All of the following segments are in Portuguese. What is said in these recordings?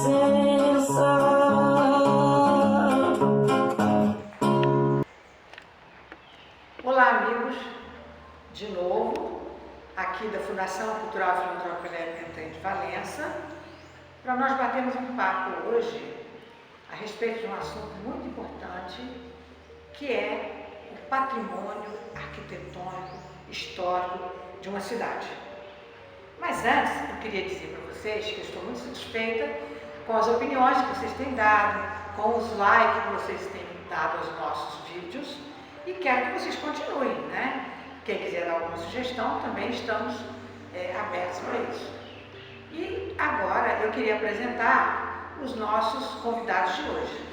presença. Olá, amigos, de novo, aqui da Fundação Cultural Filantrópica de Valença, para nós batermos um papo hoje a respeito de um assunto muito importante, que é o patrimônio arquitetônico, histórico de uma cidade. Mas antes, eu queria dizer para vocês que eu estou muito satisfeita com as opiniões que vocês têm dado, com os likes que vocês têm dado aos nossos vídeos, e quero que vocês continuem, né? Quem quiser dar alguma sugestão, também estamos abertos para isso. E agora eu queria apresentar os nossos convidados de hoje.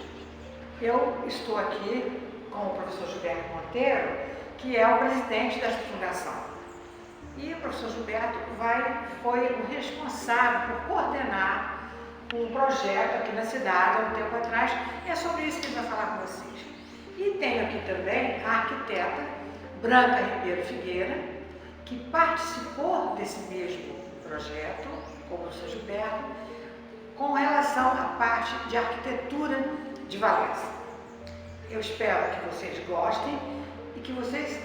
Eu estou aqui com o professor Gilberto Monteiro, que é o presidente dessa fundação. E o professor Gilberto foi o responsável por coordenar um projeto aqui na cidade há um tempo atrás, e é sobre isso que ele vai falar com vocês. E tenho aqui também a arquiteta Branca Ribeiro Figueira, que participou desse mesmo projeto, com o professor Gilberto, com relação à parte de arquitetura de Valença. Eu espero que vocês gostem e que vocês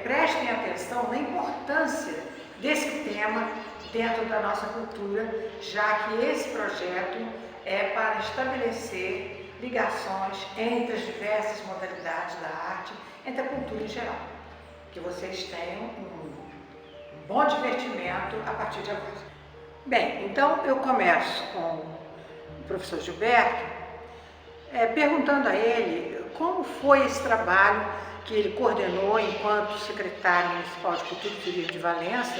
prestem atenção na importância desse tema dentro da nossa cultura, já que esse projeto é para estabelecer ligações entre as diversas modalidades da arte, entre a cultura em geral. Que vocês tenham um bom divertimento a partir de agora. Bem, então eu começo com o professor Gilberto, perguntando a ele como foi esse trabalho que ele coordenou enquanto secretário municipal de Cultura e Turismo de Valença.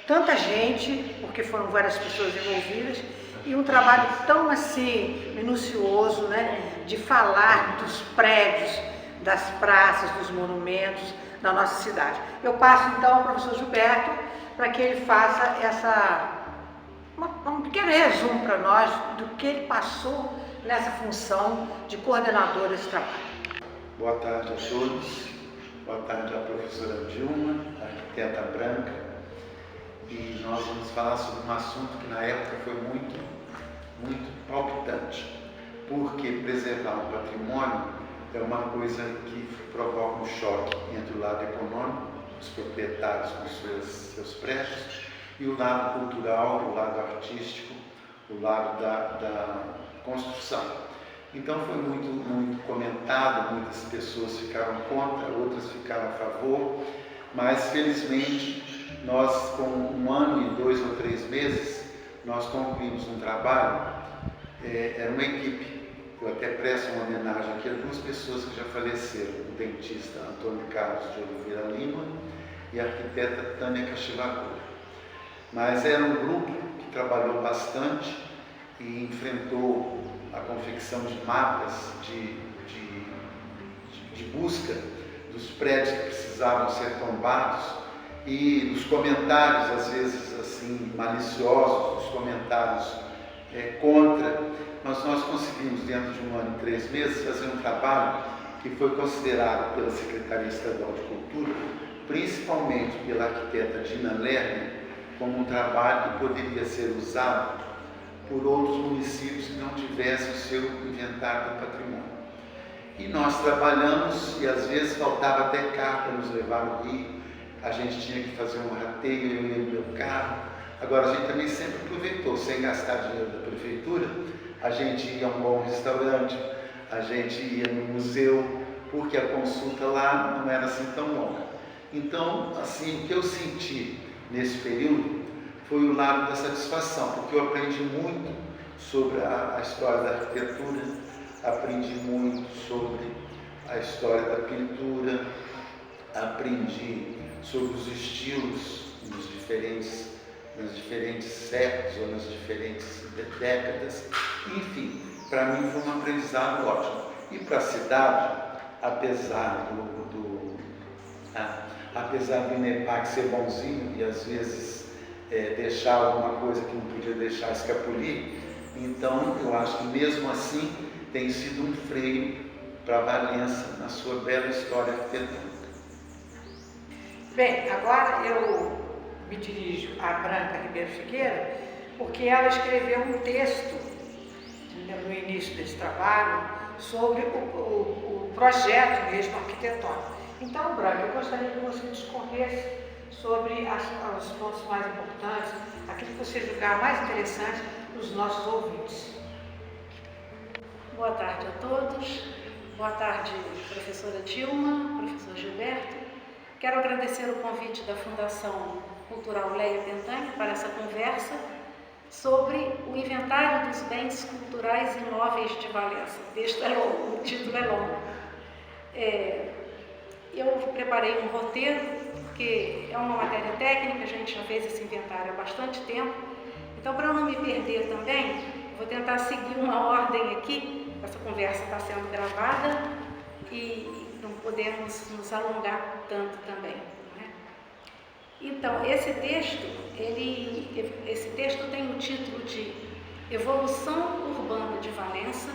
Tanta gente, porque foram várias pessoas envolvidas, e um trabalho tão assim minucioso, né, de falar dos prédios, das praças, dos monumentos da nossa cidade. Eu passo então ao professor Gilberto para que ele faça um pequeno resumo para nós do que ele passou nessa função de coordenador desse trabalho. Boa tarde a todos, boa tarde à professora Dilma, à arquiteta Branca, e nós vamos falar sobre um assunto que na época foi muito palpitante, porque preservar o patrimônio é uma coisa que provoca um choque entre o lado econômico, os proprietários com seus prédios, e o lado cultural, o lado artístico, o lado da construção. Então foi muito comentado, muitas pessoas ficaram contra, outras ficaram a favor, mas felizmente nós, com 1 ano e 2 ou 3 meses, nós concluímos um trabalho. Era uma equipe. Eu até presto uma homenagem aqui a 2 pessoas que já faleceram, o dentista Antônio Carlos de Oliveira Lima e a arquiteta Tânia Cachivagura. Mas era um grupo que trabalhou bastante e enfrentou a confecção de mapas de busca dos prédios que precisavam ser tombados, e os comentários, às vezes assim, maliciosos, os comentários contra, mas nós conseguimos, dentro de 1 ano e 3 meses, fazer um trabalho que foi considerado pela Secretaria Estadual de Cultura, principalmente pela arquiteta Dina Lerner, como um trabalho que poderia ser usado por outros municípios que não tivessem o seu inventário do patrimônio. E nós trabalhamos, e às vezes faltava até carro para nos levar ao Rio, a gente tinha que fazer um rateio, eu ia no meu carro. Agora a gente também sempre aproveitou, sem gastar dinheiro da prefeitura, a gente ia a um bom restaurante, a gente ia no museu, porque a consulta lá não era assim tão longa. Então, assim, o que eu senti nesse período foi o lado da satisfação, porque eu aprendi muito sobre a história da arquitetura, aprendi muito sobre a história da pintura, aprendi sobre os estilos nos diferentes séculos ou nas diferentes décadas. Enfim, para mim foi um aprendizado ótimo. E para a cidade, apesar do INEPAC ser bonzinho e às vezes deixar alguma coisa que não podia deixar escapulir, então eu acho que mesmo assim tem sido um freio para Valença na sua bela história arquitetônica. Bem, agora eu me dirijo à Branca Ribeiro Figueira porque ela escreveu um texto no início desse trabalho sobre o projeto mesmo arquitetônico. Então, Branca, eu gostaria que você discorresse sobre os pontos mais importantes, aquilo que você julgar mais interessante para os nossos ouvintes. Boa tarde a todos. Boa tarde, professora Dilma, professor Gilberto. Quero agradecer o convite da Fundação Cultural Leia Pentanha para essa conversa sobre o inventário dos bens culturais imóveis de Valença. O texto é longo, o título é longo. Eu preparei um roteiro, porque é uma matéria técnica, a gente já fez esse inventário há bastante tempo. Então, para eu não me perder também, vou tentar seguir uma ordem aqui. Essa conversa está sendo gravada e não podemos nos alongar tanto também. Não é? Então, esse texto tem o título de Evolução Urbana de Valença,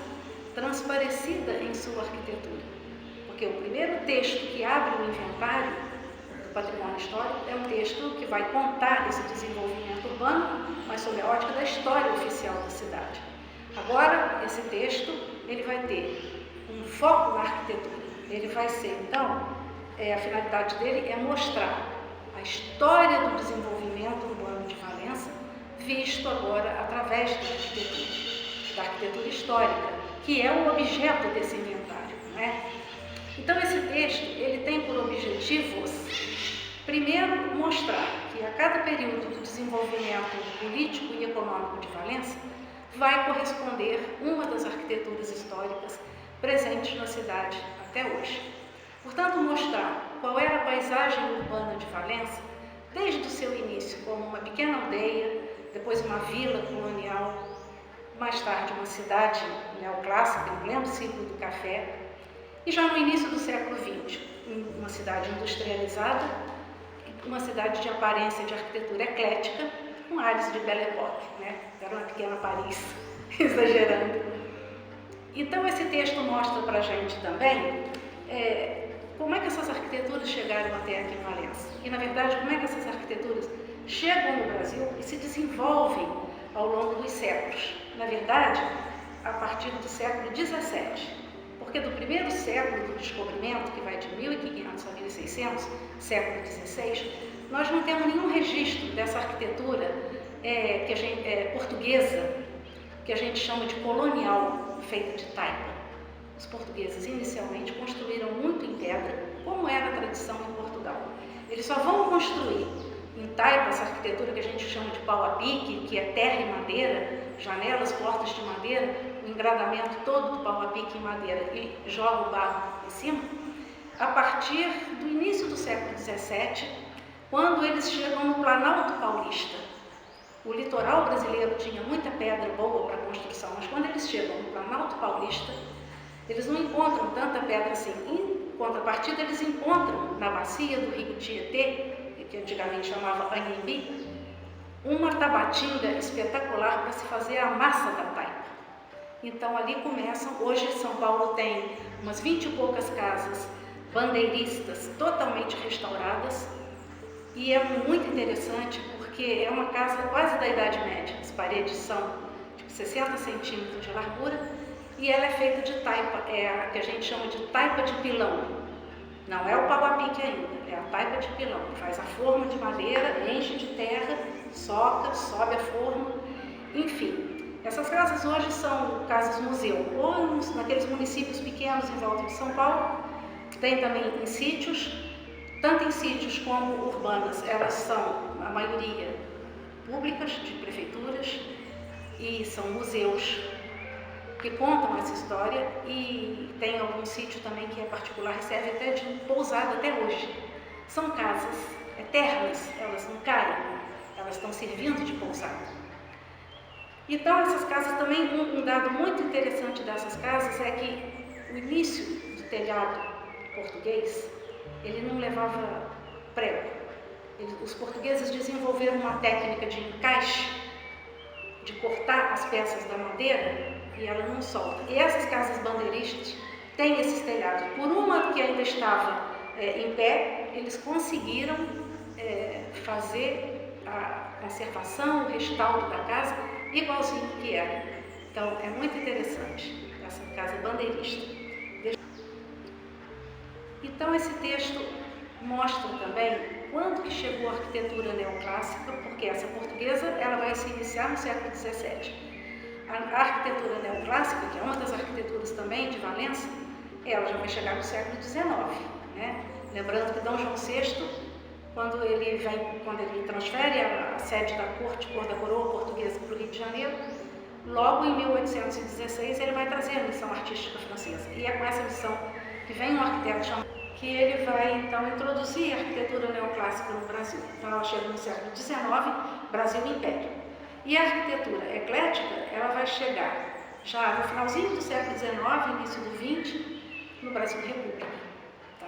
transparecida em sua arquitetura. Porque o primeiro texto que abre o inventário do patrimônio histórico é um texto que vai contar esse desenvolvimento urbano, mas sob a ótica da história oficial da cidade. Agora, esse texto ele vai ter um foco na arquitetura. Ele vai ser, então, a finalidade dele é mostrar a história do desenvolvimento urbano de Valença, visto agora através da arquitetura histórica, que é o objeto desse inventário, não é? Então, esse texto ele tem por objetivos, primeiro, mostrar que a cada período do desenvolvimento político e econômico de Valença vai corresponder uma das arquiteturas históricas presentes na cidade até hoje. Portanto, mostrar qual era a paisagem urbana de Valença, desde o seu início como uma pequena aldeia, depois uma vila colonial, mais tarde uma cidade neoclássica, em pleno ciclo do café, e já no início do século XX, uma cidade industrializada, uma cidade de aparência de arquitetura eclética, com áreas de Belle Époque, né? Era uma pequena Paris, exagerando. Então, esse texto mostra para a gente também como é que essas arquiteturas chegaram até aqui em Valença. E, na verdade, como é que essas arquiteturas chegam no Brasil e se desenvolvem ao longo dos séculos. Na verdade, a partir do século XVII. Porque do primeiro século do descobrimento, que vai de 1500 a 1600, século XVI, nós não temos nenhum registro dessa arquitetura portuguesa, que a gente chama de colonial, feita de taipa. Os portugueses inicialmente construíram muito em pedra, como era a tradição em Portugal. Eles só vão construir em taipa essa arquitetura que a gente chama de pau a pique, que é terra e madeira, janelas, portas de madeira, o engradamento todo do pau a pique em madeira e joga o barro em cima, a partir do início do século XVII, quando eles chegam no Planalto Paulista. O litoral brasileiro tinha muita pedra boa para construção, mas quando eles chegam no Planalto Paulista, eles não encontram tanta pedra assim. Em contrapartida, eles encontram na bacia do rio Tietê, que antigamente chamava Anhembi, uma tabatinga espetacular para se fazer a massa da taipa. Então ali começam, hoje São Paulo tem umas 20 e poucas casas bandeiristas totalmente restauradas, e é muito interessante porque é uma casa quase da Idade Média. As paredes são de 60 centímetros de largura e ela é feita de taipa, é a que a gente chama de taipa de pilão. Não é o pau a pique ainda, é a taipa de pilão. Faz a forma de madeira, enche de terra, soca, sobe a forma, enfim. Essas casas hoje são casas museu, ou naqueles municípios pequenos em volta de São Paulo. Tem também em sítios, tanto em sítios como urbanas. Elas são, a maioria, públicas, de prefeituras, e são museus que contam essa história, e tem algum sítio também que é particular, serve até de pousada até hoje. São casas eternas, elas não caem, elas estão servindo de pousada. Então, essas casas também, um dado muito interessante dessas casas é que o início do telhado português, ele não levava prego. Os portugueses desenvolveram uma técnica de encaixe, de cortar as peças da madeira, e ela não solta. E essas casas bandeiristas têm esses telhados. Por uma que ainda estava em pé, eles conseguiram fazer a a conservação, o restauro da casa, igualzinho que era. Então, é muito interessante essa casa bandeirista. Então, esse texto mostra também quando que chegou a arquitetura neoclássica, porque essa portuguesa ela vai se iniciar no século XVII. A arquitetura neoclássica, que é uma das arquiteturas também de Valença, ela já vai chegar no século XIX, né? Lembrando que D. João VI, quando ele transfere a sede da corte da coroa portuguesa para o Rio de Janeiro, logo em 1816 ele vai trazer a missão artística francesa. E é com essa missão que vem um arquiteto chamado, que ele vai então introduzir a arquitetura neoclássica no Brasil. Então ela chega no século XIX, Brasil Império. E a arquitetura eclética, ela vai chegar já no finalzinho do século XIX, início do XX, no Brasil República. Tá?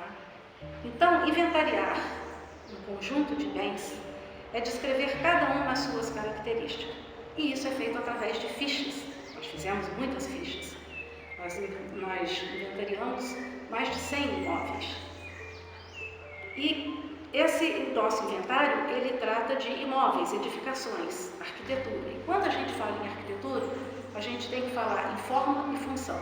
Então, inventariar um conjunto de bens é descrever cada um nas suas características. E isso é feito através de fichas. Nós fizemos muitas fichas. Nós inventariamos mais de 100 imóveis. E esse nosso inventário, ele trata de imóveis, edificações, arquitetura. E quando a gente fala em arquitetura, a gente tem que falar em forma e função.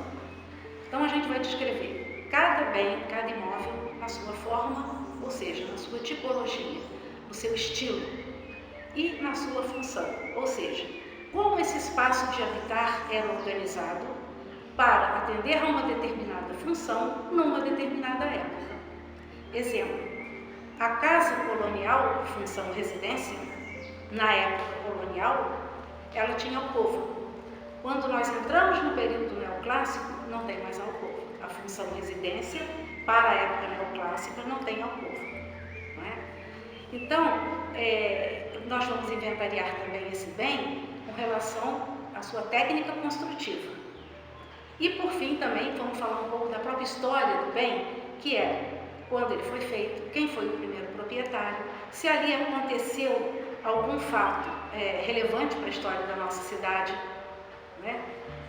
Então a gente vai descrever cada bem, cada imóvel, na sua forma, ou seja, na sua tipologia, no seu estilo e na sua função, ou seja, como esse espaço de habitar era organizado para atender a uma determinada função numa determinada época. Exemplo, a casa colonial, função residência, na época colonial, ela tinha alcova. Quando nós entramos no período neoclássico, não tem mais alcova. A função residência, para a época neoclássica, não tem alcova. Não é? Então, nós vamos inventariar também esse bem com relação à sua técnica construtiva. E, por fim, também vamos falar um pouco da própria história do bem, que é quando ele foi feito, quem foi o primeiro proprietário, se ali aconteceu algum fato relevante para a história da nossa cidade, né?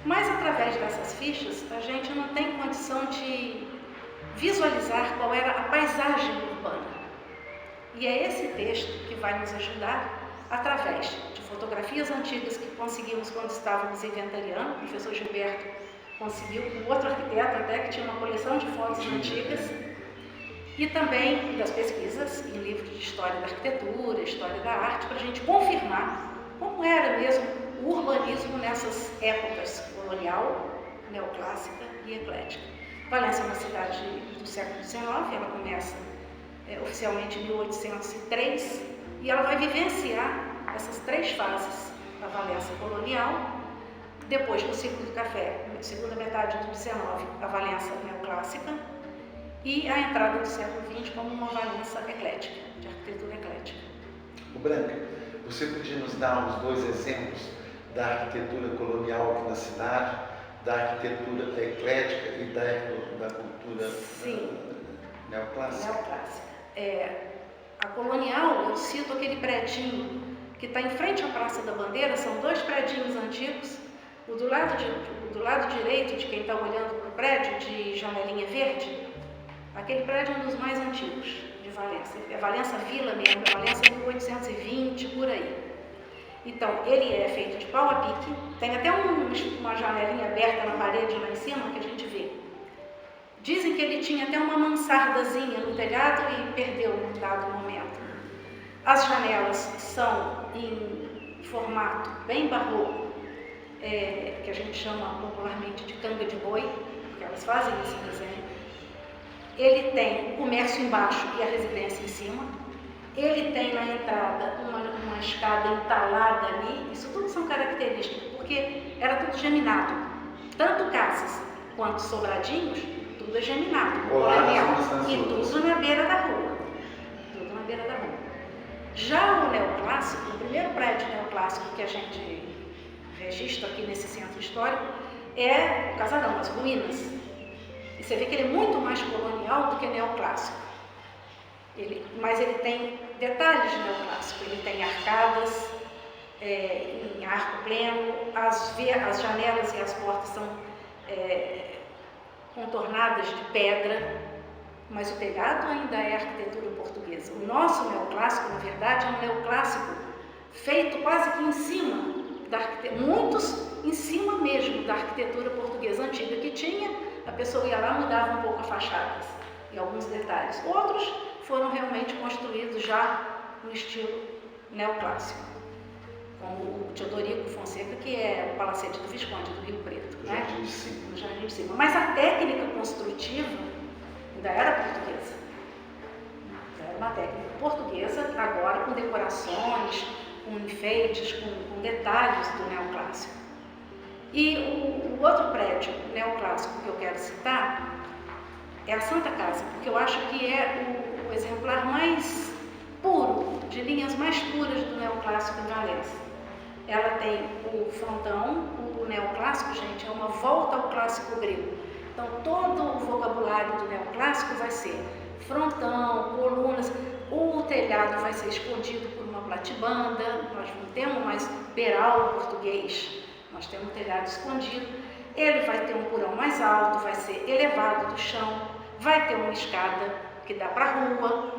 Mas através dessas fichas a gente não tem condição de visualizar qual era a paisagem urbana. E é esse texto que vai nos ajudar através de fotografias antigas que conseguimos quando estávamos inventariando. O professor Gilberto conseguiu, um outro arquiteto até, que tinha uma coleção de fotos antigas, e também das pesquisas em livros de história da arquitetura, história da arte, para a gente confirmar como era mesmo o urbanismo nessas épocas colonial, neoclássica e eclética. Valença é uma cidade do século XIX, ela começa oficialmente em 1803 e ela vai vivenciar essas três fases: a Valença colonial, depois no ciclo do café, na segunda metade do XIX, a Valença neoclássica, e a entrada do século XX como uma Valença eclética, de arquitetura eclética. O Branca, você podia nos dar uns 2 exemplos da arquitetura colonial aqui na cidade, da arquitetura eclética e da cultura neoclássica? Neoclássica. A colonial, eu cito aquele predinho que está em frente à Praça da Bandeira, são 2 predinhos antigos. O do lado direito de quem está olhando para o prédio, de janelinha verde, aquele prédio é um dos mais antigos de Valença. É Valença Vila mesmo, é Valença 1820, por aí. Então, ele é feito de pau a pique, tem até uma janelinha aberta na parede lá em cima que a gente vê. Dizem que ele tinha até uma mansardazinha no telhado e perdeu num dado momento. As janelas são em formato bem barroco, que a gente chama popularmente de canga de boi, porque elas fazem esse desenho. Ele tem o comércio embaixo e a residência em cima. Ele tem na entrada uma escada entalada ali. Isso tudo são características, porque era tudo geminado. Tanto casas quanto sobradinhos, tudo é geminado. E tudo na beira da rua. Tudo na beira da rua. Já o neoclássico, o primeiro prédio neoclássico que a gente registra aqui nesse centro histórico é o Casarão, as ruínas. E você vê que ele é muito mais colonial do que neoclássico. Mas ele tem detalhes de neoclássico. Ele tem arcadas em arco pleno, as janelas e as portas são contornadas de pedra, mas o telhado ainda é arquitetura portuguesa. O nosso neoclássico, na verdade, é um neoclássico feito quase que em cima da arquitetura, muitos em cima mesmo da arquitetura portuguesa antiga que tinha. A pessoa ia lá e mudava um pouco as fachadas e alguns detalhes. Outros foram realmente construídos já no estilo neoclássico, como o Teodorico Fonseca, que é o Palacete do Visconde do Rio Preto, No né? Jardim de Cima. No Jardim de Cima. Mas a técnica construtiva ainda era portuguesa. Era uma técnica portuguesa, agora com decorações, com enfeites, com detalhes do neoclássico. E o outro prédio neoclássico que eu quero citar é a Santa Casa, porque eu acho que é o exemplar mais puro, de linhas mais puras do neoclássico em Valença. Ela tem o frontão, o neoclássico, gente, é uma volta ao clássico grego. Então, todo o vocabulário do neoclássico vai ser frontão, colunas, o telhado vai ser escondido por uma platibanda, nós não temos mais beiral português, nós temos um telhado escondido, ele vai ter um porão mais alto, vai ser elevado do chão, vai ter uma escada que dá para a rua,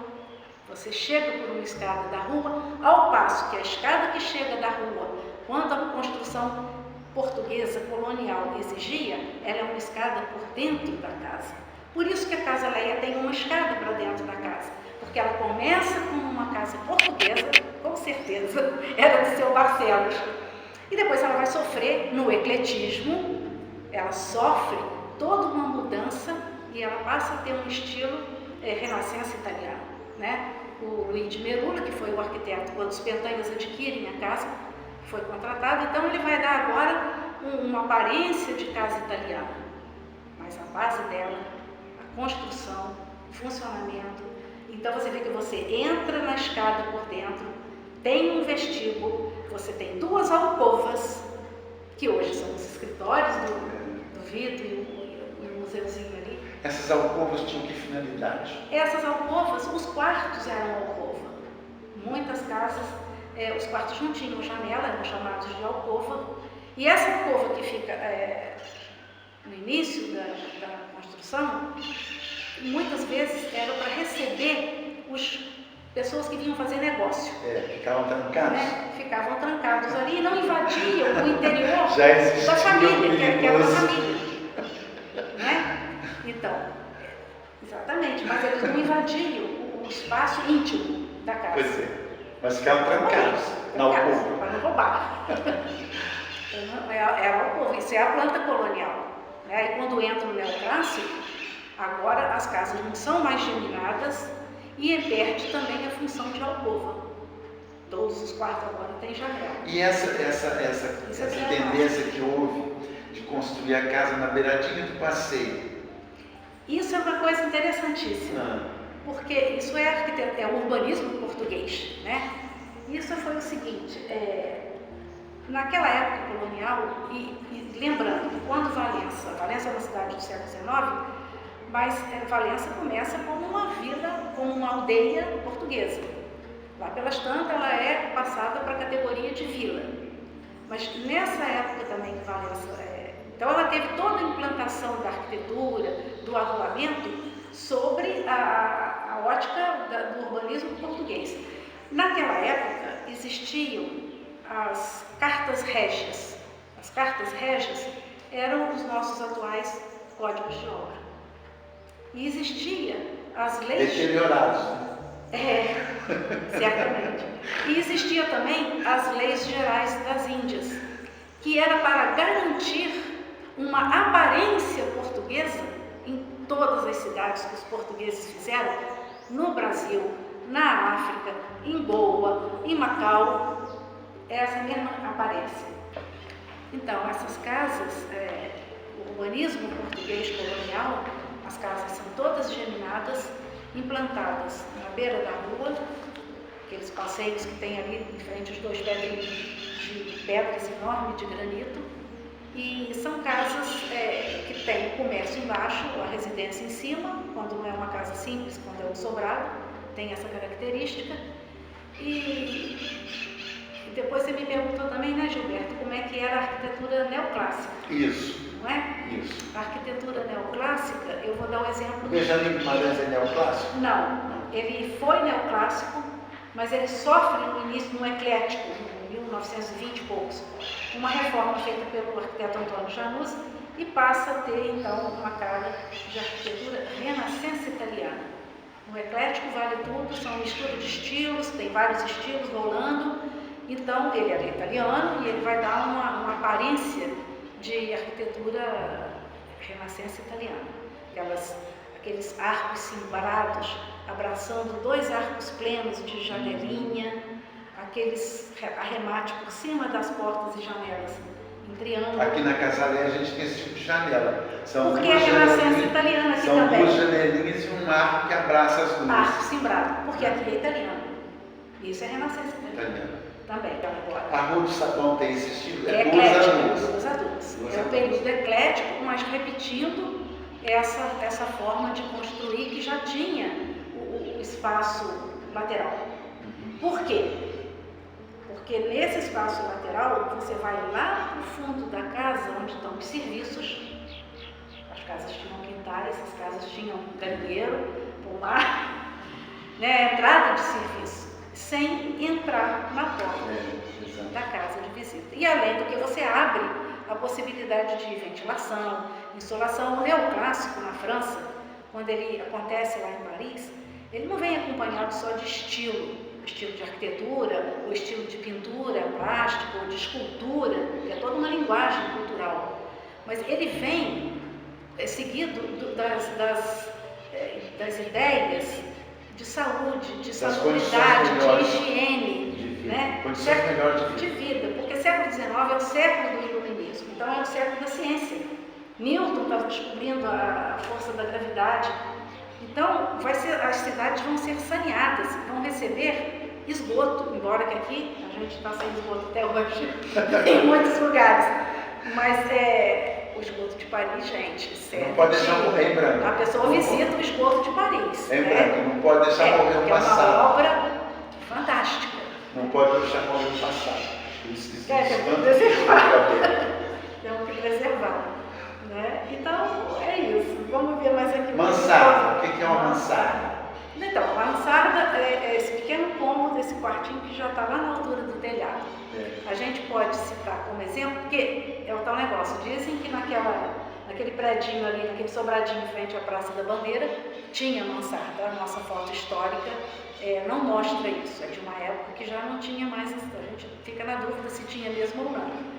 você chega por uma escada da rua, ao passo que a escada que chega da rua, quando a construção portuguesa colonial exigia, ela é uma escada por dentro da casa. Por isso que a Casa Leia tem uma escada para dentro da casa, porque ela começa como uma casa portuguesa, com certeza, era de seu Barcelos, e depois ela vai sofrer no ecletismo, ela sofre toda uma mudança e ela passa a ter um estilo renascença italiano, né? O Luigi Merula, que foi o arquiteto quando os Pentanhas adquirem a casa, foi contratado, então ele vai dar agora uma aparência de casa italiana, mas a base dela, a construção, o funcionamento. Então você vê que você entra na escada por dentro, tem um vestíbulo, você tem duas alcovas, que hoje são os escritórios do Vitor e o museuzinho ali. Essas alcovas tinham que finalidade? Essas alcovas, os quartos eram alcova. Muitas casas, os quartos não tinham janela, eram chamados de alcova. E essa alcova que fica no início da construção, muitas vezes era para receber pessoas que vinham fazer negócio. Ficavam trancados. Né? Ficavam trancados ali e não invadiam o interior Já da família, que era da perigoso. família. Né? Então, exatamente, mas eles não invadiam o espaço íntimo da casa. Pois é, mas ficavam trancados na alcova. Para não roubar. Era a alcova, isso é a planta colonial. Né? E quando entra no neoclássico, agora as casas não são mais geminadas e perde também a função de alcova. Todos os quartos agora têm janela. E essa tendência que houve de construir a casa na beiradinha do passeio? Isso é uma coisa interessantíssima, porque isso é o urbanismo português, né? Isso foi o seguinte, naquela época colonial, e lembrando que quando Valença é uma cidade do século XIX, mas Valença começa como uma vila, como uma aldeia portuguesa. Lá pelas tantas ela é passada para a categoria de vila. Mas nessa época também que Valença então ela teve toda a implantação da arquitetura, do arruamento, sobre a ótica do urbanismo português. Naquela época existiam as cartas régias. As cartas régias eram os nossos atuais códigos de obra. E existia as leis... Deteriorados. Certamente. E existia também as leis gerais das Índias, que era para garantir uma aparência portuguesa em todas as cidades que os portugueses fizeram, no Brasil, na África, em Goa, em Macau, essa mesma aparência. Então, essas casas, o urbanismo português colonial, as casas são todas geminadas, implantadas na beira da rua, aqueles passeios que tem ali em frente aos dois pedrinhos de pedras enormes de granito. E são casas que têm o comércio embaixo, a residência em cima, quando não é uma casa simples, quando é um sobrado, tem essa característica. E depois você me perguntou também, né, Gilberto, como é que era a arquitetura neoclássica. Isso. Não é? Isso. A arquitetura neoclássica, eu vou dar o exemplo... O Benjamin Guimarães é neoclássico? Não, ele foi neoclássico, mas ele sofre no início, no eclético, em 1920 e poucos, uma reforma feita pelo arquiteto Antônio Januzzi e passa a ter, então, uma cara de arquitetura renascença italiana. No eclético vale tudo, são mistura de estilos, tem vários estilos rolando, então ele é italiano e ele vai dar uma aparência de arquitetura renascença italiana. Aqueles arcos cimbrados, abraçando dois arcos plenos de janelinha, aqueles arremate por cima das portas e janelas em triângulo. Aqui na Casalé a gente tem esse tipo de janela. Porque é renascença italiana aqui são também. Duas janelinhas e um arco que abraça as duas. Arco cimbrado, porque aqui é italiano. Isso é renascença italiana. Também, agora. A Rua do Sabão tem esse estilo? É eclético, duas a duas. É o período eclético, mas repetindo essa forma de construir que já tinha o espaço lateral. Por quê? Porque nesse espaço lateral, você vai lá para o fundo da casa, onde estão os serviços. As casas tinham quintais, as casas tinham galinheiro, pomar, né, entrada de serviço, sem entrar na porta da casa de visita. E além do que você abre a possibilidade de ventilação, insolação. O neoclássico na França, quando ele acontece lá em Paris, ele não vem acompanhado só de estilo de arquitetura, ou estilo de pintura plástica, ou de escultura, que é toda uma linguagem cultural. Mas ele vem seguido das ideias de saúde, de salubridade, de higiene, né? De vida, porque século XIX é o século do iluminismo, então é o século da ciência. Newton estava descobrindo a força da gravidade. Então, as cidades vão ser saneadas, vão receber esgoto, embora que aqui a gente está sem esgoto até hoje, em muitos lugares. Mas o esgoto de Paris, gente, sério. Não pode deixar morrer em branco. A pessoa visita o esgoto de Paris. Em branco, não pode deixar morrer o passado. É uma obra fantástica. Não pode deixar morrer o passado. Temos que preservar. Temos que preservar. Né? Então, é isso. Vamos ver mais aqui. Mansarda. O que é uma mansarda? Então, a mansarda é esse pequeno cômodo desse quartinho que já está lá na altura do telhado. A gente pode citar como exemplo, porque é o tal negócio. Dizem que naquele predinho ali, naquele sobradinho em frente à Praça da Bandeira, tinha mansarda. A nossa foto histórica não mostra isso. É de uma época que já não tinha mais. A gente fica na dúvida se tinha mesmo ou não.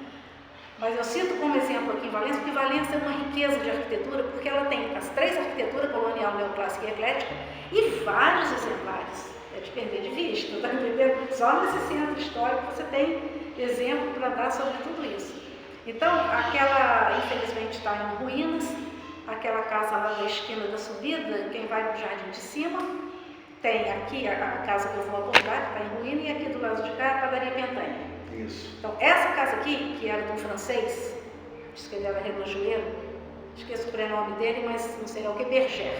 Mas eu cito como exemplo aqui em Valença, porque Valença é uma riqueza de arquitetura, porque ela tem as três arquiteturas, colonial, neoclássica e eclética, e vários exemplares. É de perder de vista, tá entendendo? Só nesse centro histórico você tem exemplo para dar sobre tudo isso. Então, aquela, infelizmente, está em ruínas, aquela casa lá da esquina da subida, quem vai para o jardim de cima, tem aqui a casa que eu vou abordar, que está em ruína, e aqui do lado de cá a padaria Pentanha. Isso. Então, essa casa aqui, que era de um francês, diz que ele era relojoeiro, esqueço o prenome dele, mas não sei lá o que, Berger.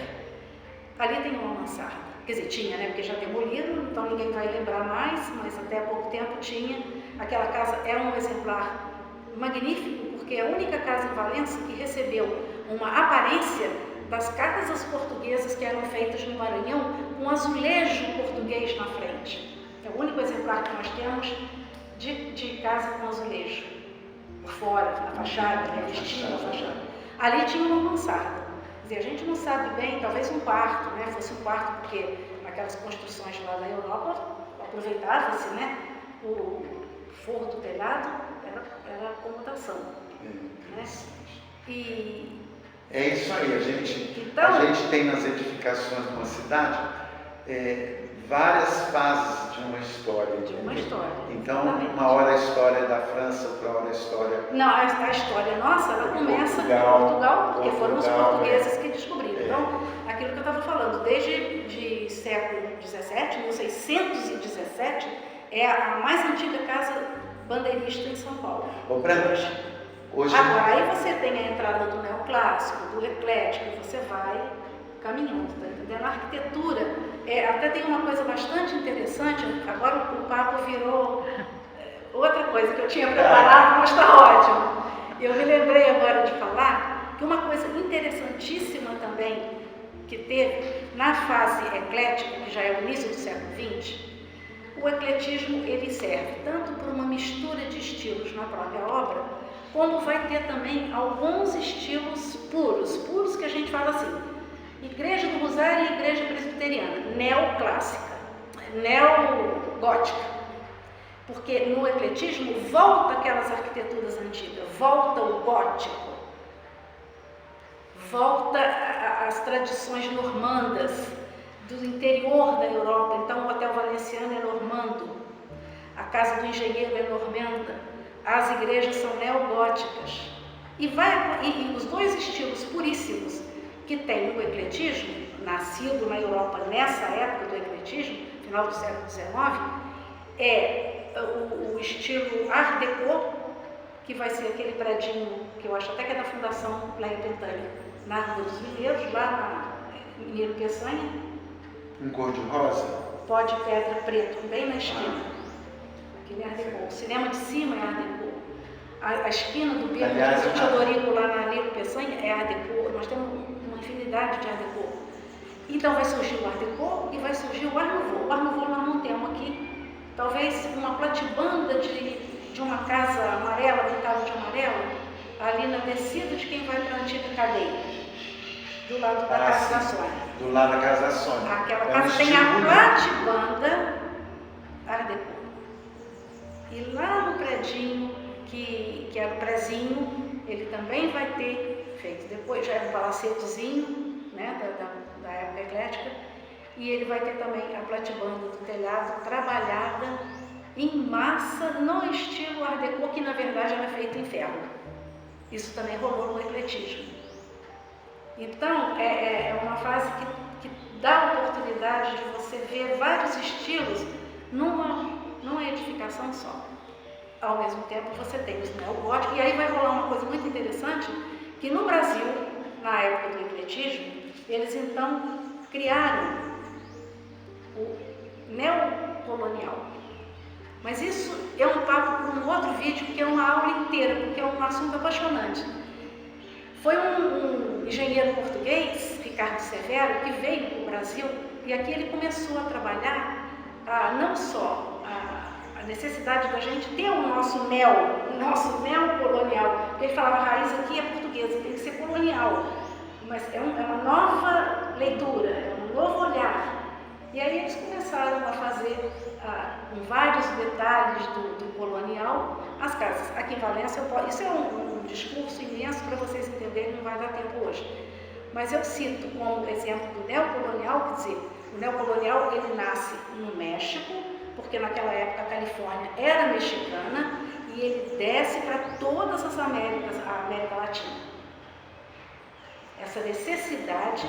Ali tem uma mansarda. Quer dizer, tinha, né? Porque já demoliram, então ninguém vai lembrar mais, mas até há pouco tempo tinha. Aquela casa é um exemplar magnífico, porque é a única casa em Valença que recebeu uma aparência das casas portuguesas que eram feitas no Maranhão com azulejo português na frente. É o único exemplar que nós temos de casa com azulejo, por fora, na fachada, revestindo a fachada. Ali tinha uma mansarda. Quer dizer, a gente não sabe bem, talvez um quarto, né? Fosse um quarto, porque naquelas construções lá da Europa, aproveitava-se, né? O forro do telhado era acomodação. Né? E é isso aí, a gente tem nas edificações de uma cidade várias fases de uma história. Então, exatamente. Uma hora a história da França, outra hora a história... Não, a história nossa, ela começa em Portugal, porque foram os portugueses que descobriram. Então, aquilo que eu estava falando, desde século XVII, 1617, é a mais antiga casa bandeirista em São Paulo. Hoje... Agora, aí você tem a entrada do neoclássico, do eclético, você vai caminhando, tá entendendo? A arquitetura, até tem uma coisa bastante interessante, agora o papo virou outra coisa que eu tinha preparado, mas está ótimo. Eu me lembrei agora de falar que uma coisa interessantíssima também que teve na fase eclética, que já é o início do século XX, o ecletismo ele serve tanto para uma mistura de estilos na própria obra, como vai ter também alguns estilos puros que a gente fala assim, Igreja do Rosário e Igreja Presbiteriana, neoclássica, neogótica, porque no ecletismo volta aquelas arquiteturas antigas, volta o gótico, volta as tradições normandas do interior da Europa. Então o Hotel Valenciano é normando, a Casa do Engenheiro é normanda, as igrejas são neogóticas. E os dois estilos puríssimos que tem o ecletismo, nascido na Europa nessa época do ecletismo, final do século XIX, é o estilo Art Deco, que vai ser aquele predinho que eu acho até que é da Fundação lá em Pentanha, na Rua dos Mineiros, lá em Mineiro Peçanha. Um cor-de-rosa? Pó de pedra preto, bem na esquina. Aquele Art Deco. O cinema de cima é Art Deco. A esquina do Beco do Teodorico lá na Mineiro Peçanha é Art Deco. Nós temos uma infinidade de Art Deco. Então vai surgir o Art Deco e vai surgir o Art Nouveau. O Art Nouveau nós não temos aqui. Talvez uma platibanda de uma casa amarela, pintada de amarelo, ali na descida de quem vai para a antiga cadeia, do lado da Casa da Sônia. Do lado da Casa da Sônia. Aquela casa tem a platibanda Art Deco. E lá no predinho, que era o prezinho, ele também vai ter, feito depois, já era um palacetozinho, né, da época eclética, e ele vai ter também a platibanda do telhado trabalhada em massa no estilo Art Deco, que na verdade era feito em ferro. Isso também rolou no ecletismo. Então, é uma fase que dá a oportunidade de você ver vários estilos numa edificação só. Ao mesmo tempo, você tem os neogóticos, e aí vai rolar uma coisa muito interessante, que no Brasil, na época do ecletismo, eles então criaram o neocolonial. Mas isso é um papo para um outro vídeo, que é uma aula inteira, porque é um assunto apaixonante. Foi um engenheiro português, Ricardo Severo, que veio para o Brasil, e aqui ele começou a trabalhar não só a necessidade da gente ter o nosso neocolonial. Ele falava, a raiz aqui é portuguesa, tem que ser colonial. Mas é uma nova leitura, é um novo olhar. E aí eles começaram a fazer, com vários detalhes do colonial, as casas. Aqui em Valença, isso é um discurso imenso para vocês entenderem, não vai dar tempo hoje. Mas eu cito como exemplo do neocolonial, quer dizer, o neocolonial ele nasce no México, porque naquela época a Califórnia era mexicana, e ele desce para todas as Américas, a América Latina. Essa necessidade,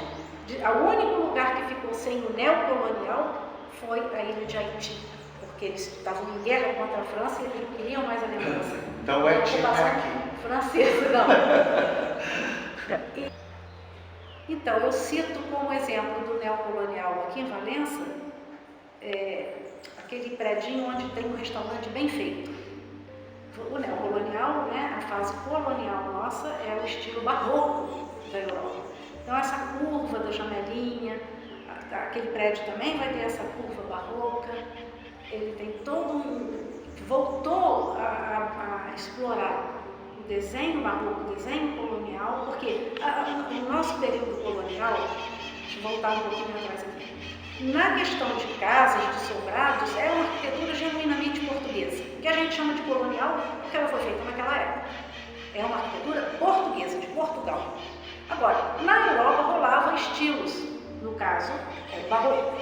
o único lugar que ficou sem o neocolonial foi a ilha de Haiti, porque eles estavam em guerra contra a França e eles não queriam mais a lembrança. Então o Haiti está aqui. Francesa, não. Então, eu cito como exemplo do neocolonial aqui em Valença, aquele predinho onde tem um restaurante bem feito. O neocolonial, né, a fase colonial nossa, é o estilo barroco da Europa. Então essa curva da janelinha, aquele prédio também vai ter essa curva barroca, ele tem voltou a explorar o desenho barroco, o desenho colonial, porque no nosso período colonial, deixa eu voltar um pouquinho atrás aqui, na questão de casas, de sobrados, é uma arquitetura genuinamente portuguesa, que a gente chama de colonial porque ela foi feita naquela época. É uma arquitetura portuguesa, de Portugal. Agora, na Europa rolavam estilos, no caso, o barroco.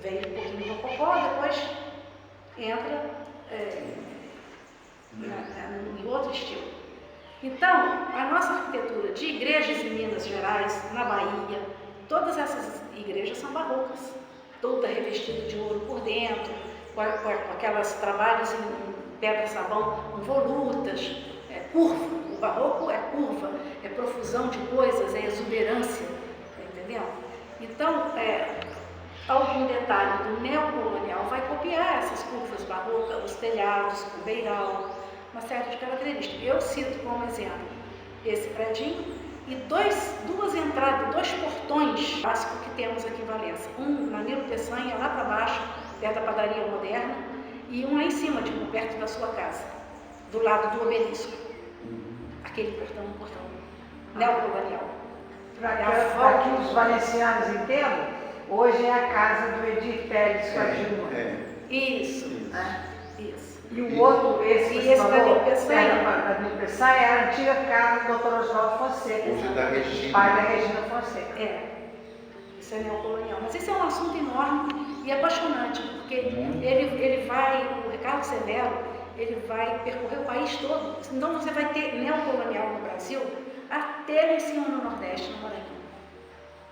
Veio um pouquinho do rococó, depois entra em outro estilo. Então, a nossa arquitetura de igrejas em Minas Gerais, na Bahia, todas essas igrejas são barrocas, toda revestida de ouro por dentro, com aquelas trabalhos em pedra-sabão, com volutas, curva. O barroco é curva, é profusão de coisas, é exuberância, tá entendendo? Então, algum detalhe do neocolonial vai copiar essas curvas barrocas, os telhados com beiral, uma série de características. Eu cito como exemplo esse predinho e duas entradas, dois portões básicos que temos aqui em Valença. Um na Nilo Peçanha, lá para baixo, perto da padaria moderna, e um lá em cima, tipo, perto da sua casa, do lado do obelisco. Aquele portão neocolonial. Para que os valencianos entendam, hoje é a casa do Edir Pérez com a Dilma. Isso. Isso. E o outro, esse que você falou, da Nil Peçanha, era a antiga casa do Dr. Oswaldo Fonseca. Hoje é da Regina. Pai da Regina Fonseca. Isso é neocolonial. Mas esse é um assunto enorme e apaixonante, porque ele vai, o Ricardo Severo, ele vai percorrer o país todo. Então você vai ter neocolonial no Brasil até lá em cima no Nordeste, no Maranhão.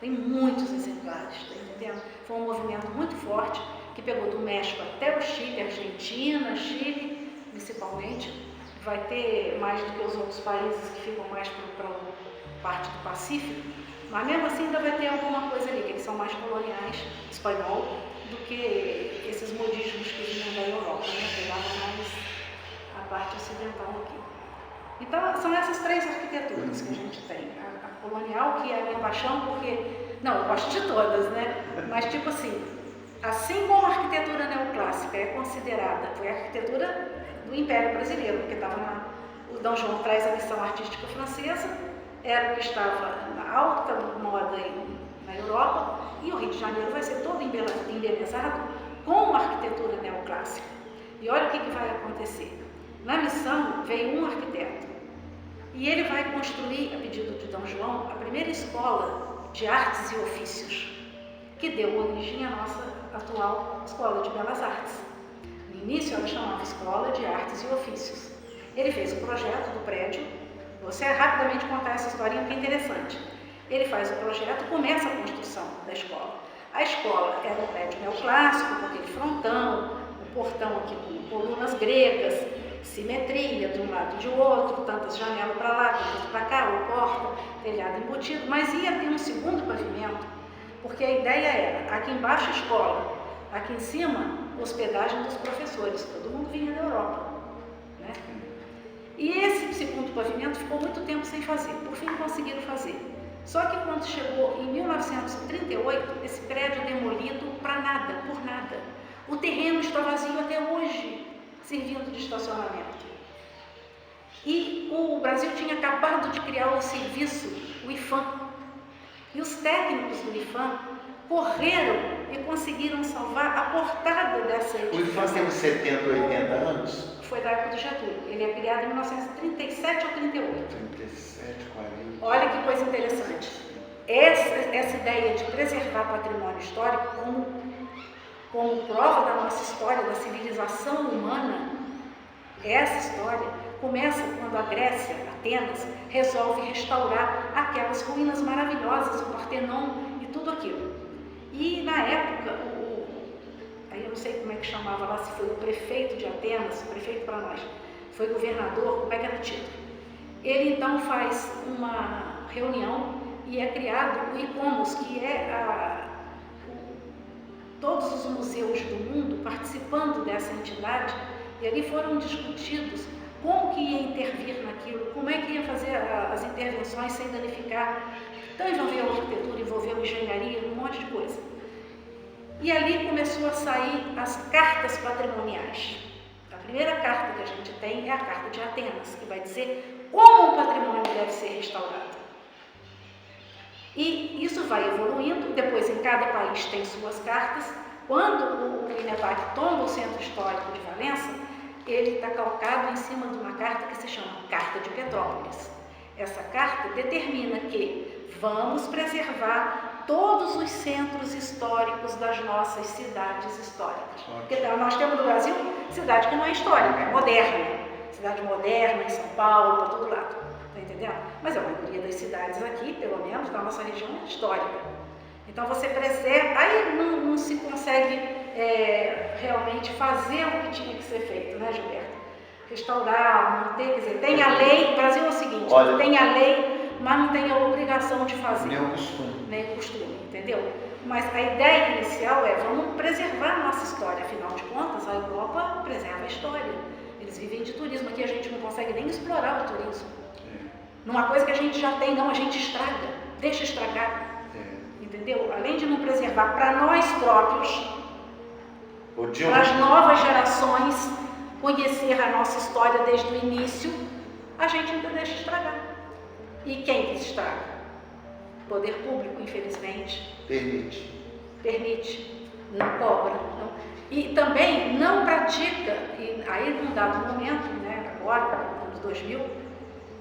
Tem muitos exemplares, tá entendendo? Foi um movimento muito forte que pegou do México até o Chile, Argentina, Chile, principalmente. Vai ter mais do que os outros países que ficam mais para a parte do Pacífico, mas mesmo assim ainda vai ter alguma coisa ali, que eles são mais coloniais, espanhol, do que esses modismos que vinham da Europa, né? Pegavam mais a parte ocidental aqui. Então, são essas três arquiteturas que a gente tem. A colonial, que é a minha paixão, porque... Não, eu gosto de todas, né? Mas, tipo assim como a arquitetura neoclássica é considerada, foi a arquitetura do Império Brasileiro, porque o Dom João traz a missão artística francesa, era o que estava na alta moda na Europa, e o Rio de Janeiro vai ser todo embelezado com uma arquitetura neoclássica. E olha o que vai acontecer. Na missão veio um arquiteto e ele vai construir, a pedido de Dom João, a primeira escola de artes e ofícios, que deu origem à nossa atual Escola de Belas Artes. No início ela chamava Escola de Artes e Ofícios. Ele fez o projeto do prédio, vou rapidamente contar essa historinha que é interessante. Ele faz o projeto, começa a construção da escola. A escola era um prédio neoclássico, com aquele frontão, o portão aqui com colunas gregas, simetria de um lado e de outro, tantas janelas para lá, tantas para cá, ou porta, telhado embutido, mas ia ter um segundo pavimento, porque a ideia era, aqui embaixo escola, aqui em cima hospedagem dos professores, todo mundo vinha da Europa, né? E esse segundo pavimento ficou muito tempo sem fazer, por fim conseguiram fazer. Só que quando chegou em 1938, esse prédio demolido para nada, por nada. O terreno está vazio até hoje, servindo de estacionamento. E o Brasil tinha acabado de criar o serviço, o IFAM. E os técnicos do IFAM correram e conseguiram salvar a portada dessa edificação. O IFAM tem 70, 80 anos? Foi da época do Getúlio. Ele é criado em 1937 ou 38. 37, 40. Olha que coisa interessante. Essa ideia de preservar patrimônio histórico como prova da nossa história, da civilização humana, essa história começa quando a Grécia, Atenas, resolve restaurar aquelas ruínas maravilhosas, o Partenon e tudo aquilo. E na época, aí eu não sei como é que chamava lá, se foi o prefeito de Atenas, o prefeito para nós, foi governador, como é que era o título? Ele então faz uma reunião e é criado o ICOMOS, que é todos os museus do mundo participando dessa entidade, e ali foram discutidos como que ia intervir naquilo, como é que ia fazer as intervenções sem danificar. Então envolveu arquitetura, envolveu engenharia, um monte de coisa. E ali começou a sair as cartas patrimoniais. A primeira carta que a gente tem é a Carta de Atenas, que vai dizer como o patrimônio deve ser restaurado. E isso vai evoluindo, depois em cada país tem suas cartas. Quando o INEVAC toma o Centro Histórico de Valença, ele está calcado em cima de uma carta que se chama Carta de Petrópolis. Essa carta determina que vamos preservar todos os centros históricos das nossas cidades históricas. Porque nós temos no Brasil cidade que não é histórica, é moderna. Cidade moderna, em São Paulo, para todo lado. Está entendendo? Mas a maioria das cidades aqui, pelo menos na nossa região, é histórica. Então você preserva, aí não se consegue realmente fazer o que tinha que ser feito, né, Gilberto? Restaurar, manter, quer dizer, tem a lei, o Brasil é o seguinte, tem a lei, mas não tem a obrigação de fazer. Nem o costume. Nem o costume, entendeu? Mas a ideia inicial é, vamos preservar a nossa história, afinal de contas, a Europa preserva a história. Eles vivem de turismo, aqui a gente não consegue nem explorar o turismo. Numa coisa que a gente já tem, não, a gente estraga, deixa estragar. Entendeu? Além de não preservar para nós próprios, para as novas gerações conhecer a nossa história desde o início, a gente ainda deixa estragar. E quem que estraga? O poder público, infelizmente. Permite, não cobra. Não. E também não pratica, e aí num dado momento, né, agora, no ano 2000,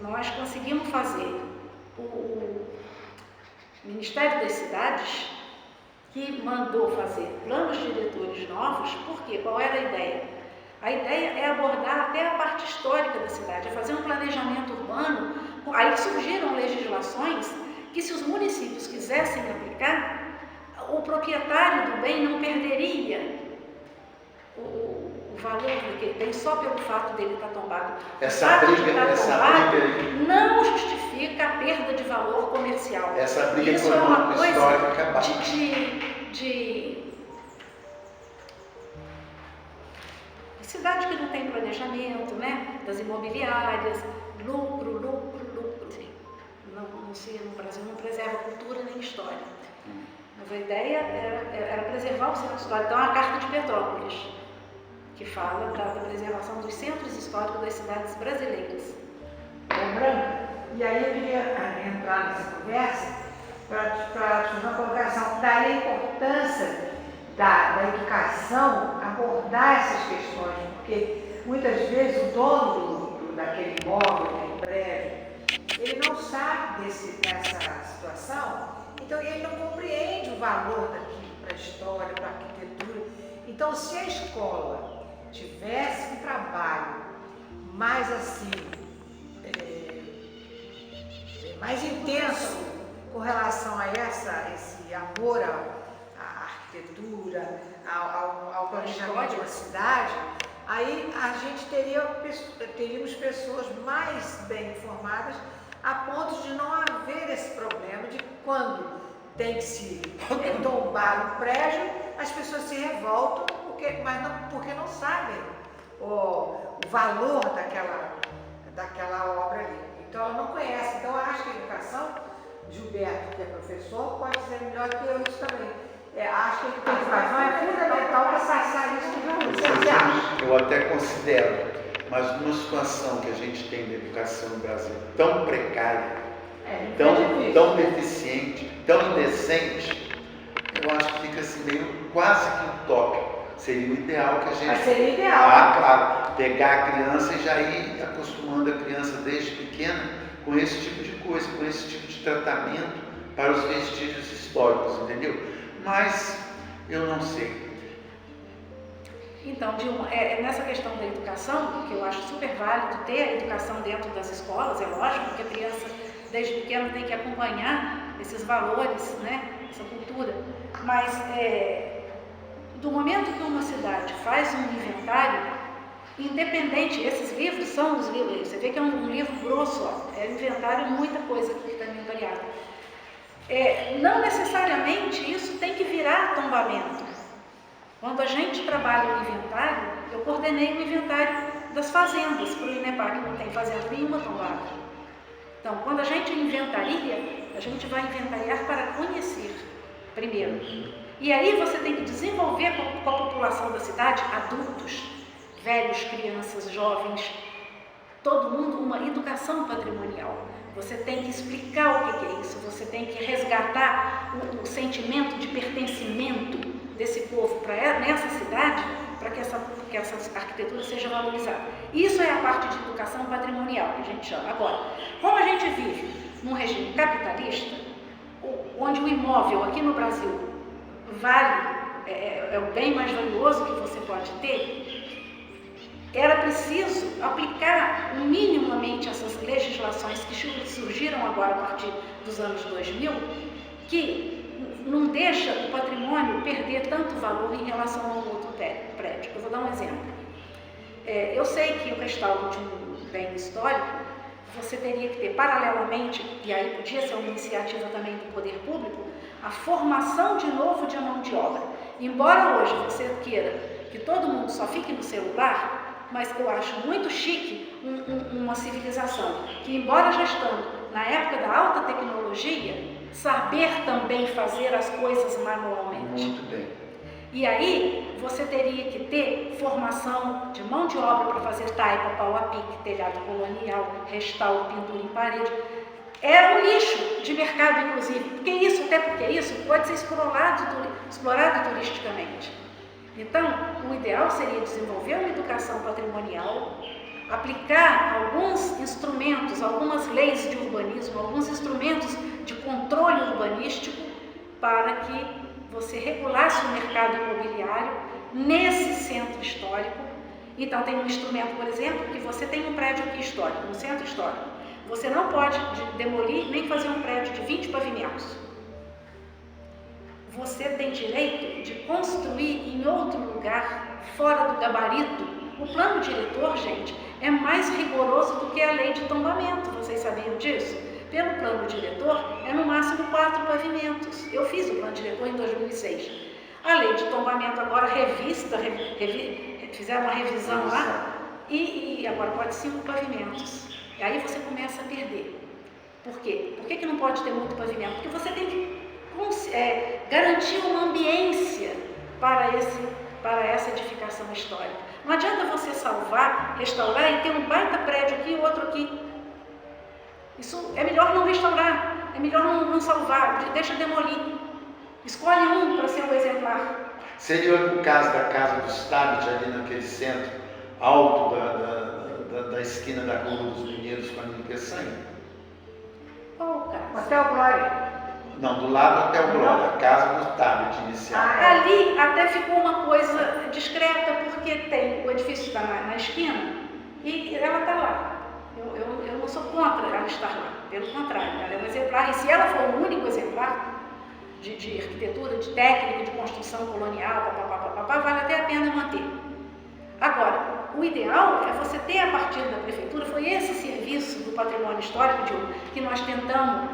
nós conseguimos fazer o Ministério das Cidades, que mandou fazer planos diretores novos. Por quê? Qual era a ideia? A ideia é abordar até a parte histórica da cidade, é fazer um planejamento urbano. Aí surgiram legislações que, se os municípios quisessem aplicar, o proprietário do bem não perderia o valor que ele tem só pelo fato dele estar tombado. Essa briga não justifica a perda de valor comercial. Essa briga isso é uma coisa histórica de cidade que não tem planejamento, né? Das imobiliárias, lucro. No Brasil não preserva cultura nem história. Mas a ideia era preservar o centro histórico. Então, a Carta de Petrópolis, que fala da preservação dos centros históricos das cidades brasileiras. Lembrando, e aí eu queria entrar nessa conversa para fazer uma colocação, daí a importância da educação abordar essas questões, porque muitas vezes o dono daquele imóvel, daquele prédio, ele não sabe dessa situação, então ele não compreende o valor daquilo para a história, para a arquitetura. Então, se a escola tivesse um trabalho mais assim, mais intenso com relação a esse amor à arquitetura, ao planejamento de uma cidade, aí a gente teríamos pessoas mais bem informadas a ponto de não haver esse problema de quando tem que se tombar um prédio, as pessoas se revoltam porque não sabem o valor daquela obra ali. Então ela não conhece. Então eu acho que a educação, Gilberto, que é professor, pode dizer melhor que eu isso também. Acho que a educação é fundamental para passar isso para os alunos. Eu até considero, mas numa situação que a gente tem de educação no Brasil tão precária, tão deficiente, tão indecente, eu acho que fica assim meio quase que utópico. Seria o ideal que a gente pegar a criança e já ir acostumando a criança desde pequena com esse tipo de coisa, com esse tipo de tratamento para os vestígios históricos, entendeu? Mas eu não sei. Então, nessa questão da educação, que eu acho super válido ter a educação dentro das escolas, é lógico que a criança desde pequena tem que acompanhar esses valores, né, essa cultura, mas do momento que uma cidade faz um inventário, independente, esses livros são os livros, você vê que é um livro grosso, ó, é inventário, muita coisa que está inventariada. Não necessariamente isso tem que virar tombamento. Quando a gente trabalha o inventário, eu coordenei o inventário das fazendas para o INEPAR, que não tem fazenda nenhuma tombada. Então, quando a gente inventaria, a gente vai inventariar para conhecer primeiro. E aí você tem que desenvolver com a população da cidade, adultos, velhos, crianças, jovens, todo mundo, uma educação patrimonial. Você tem que explicar o que é isso, você tem que resgatar o sentimento de pertencimento desse povo nessa cidade, para que essa arquitetura seja valorizada. Isso é a parte de educação patrimonial, que a gente chama. Agora, como a gente vive num regime capitalista, onde o imóvel aqui no Brasil é o bem mais valioso que você pode ter, era preciso aplicar minimamente essas legislações que surgiram agora a partir dos anos 2000, que não deixa o patrimônio perder tanto valor em relação a um outro prédio. Eu vou dar um exemplo. Eu sei que o restaldo de um bem histórico, você teria que ter paralelamente, e aí podia ser uma iniciativa também do poder público, a formação de novo de mão de obra. Embora hoje você queira que todo mundo só fique no celular, mas eu acho muito chique uma civilização que, embora já estando na época da alta tecnologia, saber também fazer as coisas manualmente. Muito bem. E aí você teria que ter formação de mão de obra para fazer taipa, pau a pique, telhado colonial, restauro, pintura em parede. Era um nicho de mercado, inclusive, até porque isso pode ser explorado turisticamente. Então, o ideal seria desenvolver uma educação patrimonial, aplicar alguns instrumentos, algumas leis de urbanismo, alguns instrumentos de controle urbanístico para que você regulasse o mercado imobiliário nesse centro histórico. Então, tem um instrumento, por exemplo, que você tem um prédio aqui histórico, no centro histórico. Você não pode demolir nem fazer um prédio de 20 pavimentos. Você tem direito de construir em outro lugar, fora do gabarito. O plano diretor, gente, é mais rigoroso do que a lei de tombamento. Vocês sabiam disso? Pelo plano diretor, é no máximo 4 pavimentos. Eu fiz o plano diretor em 2006. A lei de tombamento agora revista, fizeram uma revisão lá, e agora pode 5 pavimentos. E aí você começa a perder. Por quê? Por que não pode ter muito pavimento? Porque você tem que garantir uma ambiência para essa edificação histórica. Não adianta você salvar, restaurar e ter um baita prédio aqui e outro aqui. Isso é melhor não restaurar, é melhor não salvar, deixa demolir. Escolhe um para ser um exemplar. Seria o caso da casa do Stabit, ali naquele centro alto da esquina da Rua dos Mineiros com a Niqueçanha? Qual o caso? Hotel Glória. Não, do lado do Hotel Glória, a casa do Stabit inicial. Ali até ficou uma coisa discreta, porque tem o edifício está na esquina e ela está lá. Eu não sou contra ela estar lá, pelo contrário, ela é um exemplar, e se ela for o único exemplar de arquitetura, de técnica, de construção colonial, vale até a pena manter. Agora, o ideal é você ter a partir da prefeitura, foi esse serviço do patrimônio histórico, Diogo, que nós tentamos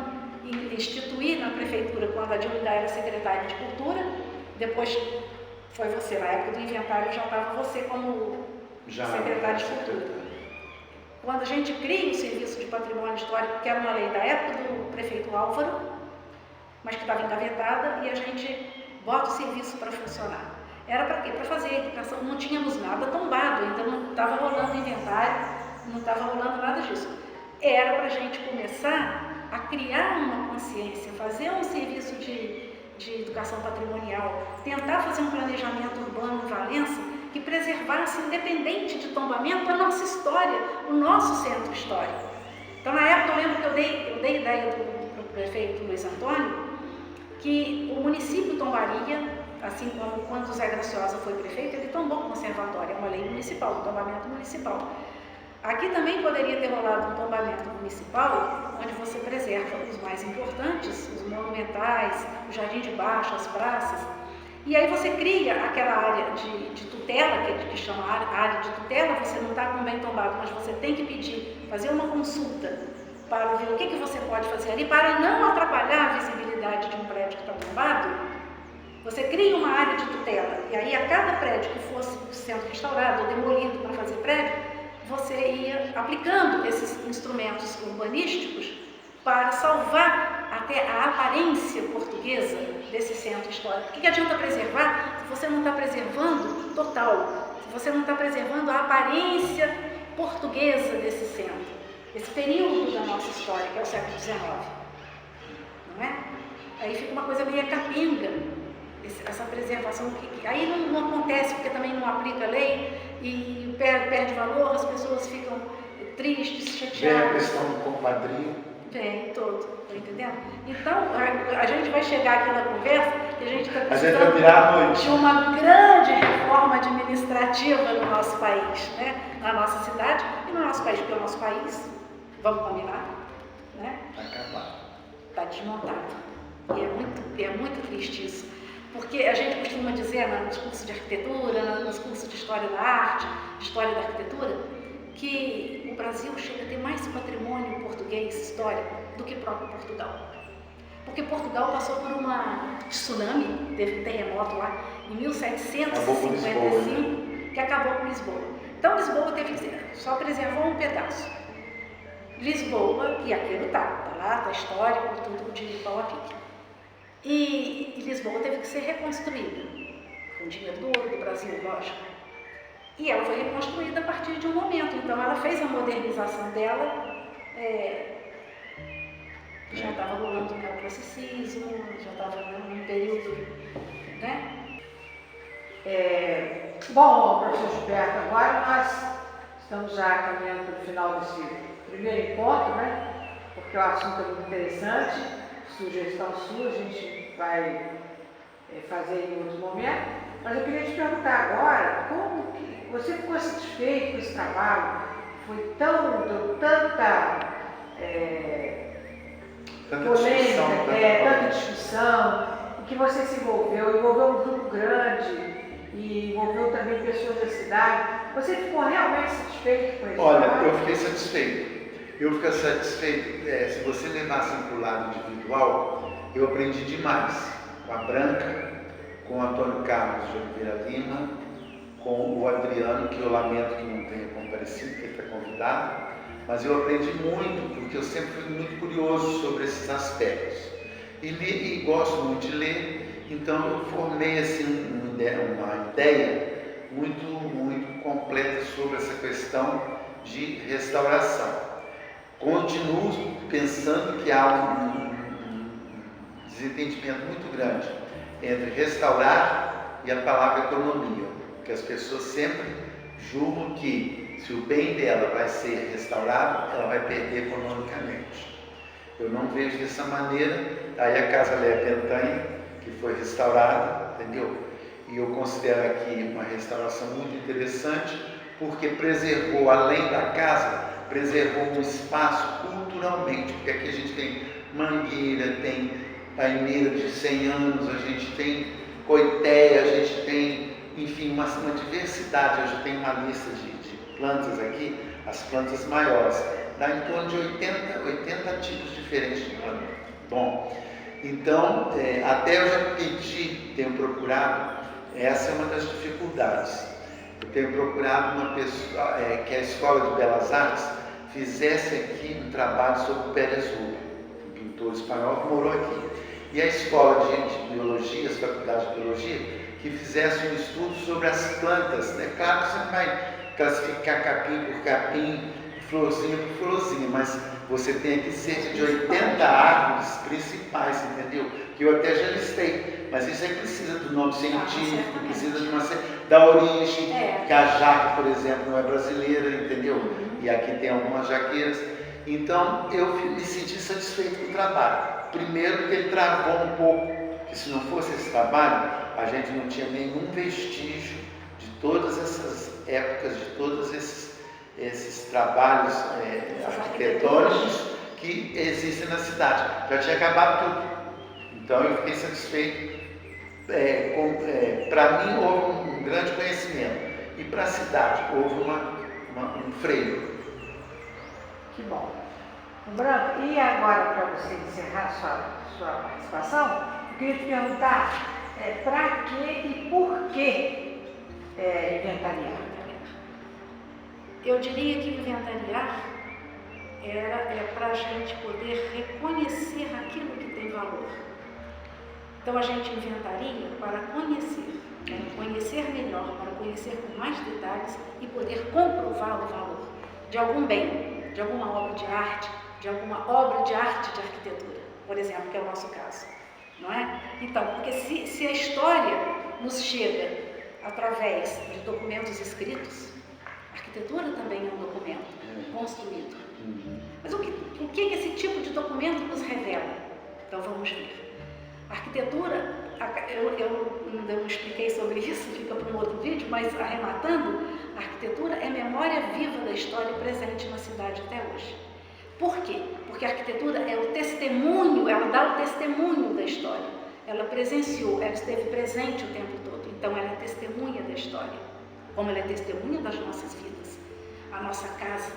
instituir na prefeitura quando a Dilma ainda era secretária de Cultura, depois foi você, na época do inventário já estava você como secretária de Cultura. Quando a gente cria o serviço de patrimônio histórico, que era uma lei da época do prefeito Álvaro, mas que estava engavetada, e a gente bota o serviço para funcionar. Era para quê? Para fazer a educação. Não tínhamos nada tombado, ainda não estava rolando inventário, não estava rolando nada disso. Era para a gente começar a criar uma consciência, fazer um serviço de educação patrimonial, tentar fazer um planejamento urbano em Valença que preservasse, independente de tombamento, a nossa história, o nosso centro histórico. Então, na época, eu lembro que eu dei ideia para o prefeito Luiz Antônio que o município tombaria, assim como quando o Zé Graciosa foi prefeito, ele tombou o conservatório, é uma lei municipal, um tombamento municipal. Aqui também poderia ter rolado um tombamento municipal, onde você preserva os mais importantes, os monumentais, o Jardim de Baixo, as praças, e aí você cria aquela área de tutela, que chama área de tutela, você não está com bem tombado, mas você tem que pedir, fazer uma consulta para ver o que você pode fazer ali, para não atrapalhar a visibilidade de um prédio que está tombado. Você cria uma área de tutela, e aí a cada prédio que fosse sendo restaurado ou demolido para fazer prédio, você ia aplicando esses instrumentos urbanísticos para salvar até a aparência portuguesa desse centro histórico. O que adianta preservar se você não está preservando total, se você não está preservando a aparência portuguesa desse centro, esse período da nossa história, que é o século XIX, não é? Aí fica uma coisa meio capenga, essa preservação, que aí não acontece, porque também não aplica a lei e perde valor, as pessoas ficam tristes, chateadas. Vem a questão do compadrio. Vem, todo, tá entendendo? Então, a gente vai chegar aqui na conversa e a gente está precisando de uma grande reforma administrativa no nosso país, né? Na nossa cidade e no nosso país, porque o nosso país, vamos combinar, né? Está desmontado. E é muito triste isso. Porque a gente costuma dizer nos cursos de arquitetura, nos cursos de história da arte, de história da arquitetura, que o Brasil chega a ter mais patrimônio português histórico do que próprio Portugal. Porque Portugal passou por uma tsunami, teve um terremoto lá em 1755, que acabou com Lisboa. Então Lisboa só preservou um pedaço. Lisboa, e aquilo tá lá, tá histórico, tudo de pau a pique. E Lisboa teve que ser reconstruída. com dinheiro do ouro do Brasil, lógico. E ela foi reconstruída a partir de um momento. Então, ela fez a modernização dela, já estava rolando o neoclassicismo, já estava num período, né? Bom, professor Gilberto, agora nós estamos já caminhando para o final desse primeiro encontro, né? Porque o assunto é muito interessante, sugestão sua, a gente vai fazer em outro momento. Mas eu queria te perguntar agora, como que você ficou satisfeito com esse trabalho? Foi deu tanta polêmica, tanta discussão, e que você se envolveu um grupo grande, e envolveu também pessoas da cidade. Você ficou realmente satisfeito com isso? Olha, eu fiquei satisfeito. Eu fiquei satisfeito, se você levasse para o lado individual, eu aprendi demais com a Branca, com o Antônio Carlos de Oliveira Lima, com o Adriano, que eu lamento que não tenha comparecido, que ele está convidado, mas eu aprendi muito, porque eu sempre fui muito curioso sobre esses aspectos. E gosto muito de ler, então eu formei assim, uma ideia muito completa sobre essa questão de restauração. Continuo pensando que há um desentendimento muito grande entre restaurar e a palavra economia, porque as pessoas sempre julgam que se o bem dela vai ser restaurado, ela vai perder economicamente. Eu não vejo dessa maneira. Aí a Casa Léa Pentanha, que foi restaurada, entendeu? E eu considero aqui uma restauração muito interessante, porque preservou, além da casa, preservou um espaço culturalmente, porque aqui a gente tem mangueira, tem paineira de 100 anos, a gente tem coitéia, a gente tem, enfim, uma diversidade. Eu já tenho uma lista de plantas aqui, as plantas maiores, dá em torno de 80 tipos diferentes de planta. Bom, então, até eu já pedi, tenho procurado, essa é uma das dificuldades. Eu tenho procurado uma pessoa, que a Escola de Belas Artes fizesse aqui um trabalho sobre o Pérez Rubio, um pintor espanhol que morou aqui. E a Escola de Biologia, a Faculdade de Biologia, que fizesse um estudo sobre as plantas. Né? Claro que você não vai classificar capim por capim, florzinha por florzinha, mas você tem aqui cerca de 80 árvores principais, entendeu? Que eu até já listei, mas isso aí precisa do nome científico, precisa de da origem, que a jaque, por exemplo, não é brasileira, entendeu? E aqui tem algumas jaqueiras. Então, eu me senti satisfeito com o trabalho. Primeiro, porque ele travou um pouco, que se não fosse esse trabalho, a gente não tinha nenhum vestígio de todas essas épocas, de todos esses trabalhos arquitetônicos que existem na cidade. Já tinha acabado tudo. Então eu fiquei satisfeito. Para mim houve um grande conhecimento. E para a cidade houve um freio. Que bom. Branco, e agora para você encerrar sua participação, eu queria te perguntar para que e por que inventariar? Eu diria que inventariar é para a gente poder reconhecer aquilo que tem valor. Então a gente inventaria para conhecer melhor, para conhecer com mais detalhes e poder comprovar o valor de algum bem, de alguma obra de arte, de alguma obra de arte de arquitetura, por exemplo, que é o nosso caso, não é? Então, porque se a história nos chega através de documentos escritos, a arquitetura também é um documento construído. Mas o que esse tipo de documento nos revela? Então vamos ver. A arquitetura, eu ainda não expliquei sobre isso, fica para um outro vídeo, mas arrematando, a arquitetura é memória viva da história presente na cidade até hoje. Por quê? Porque a arquitetura é o testemunho, ela dá o testemunho da história. Ela presenciou, ela esteve presente o tempo todo. Então ela é testemunha da história, como ela é testemunha das nossas vidas. A nossa casa,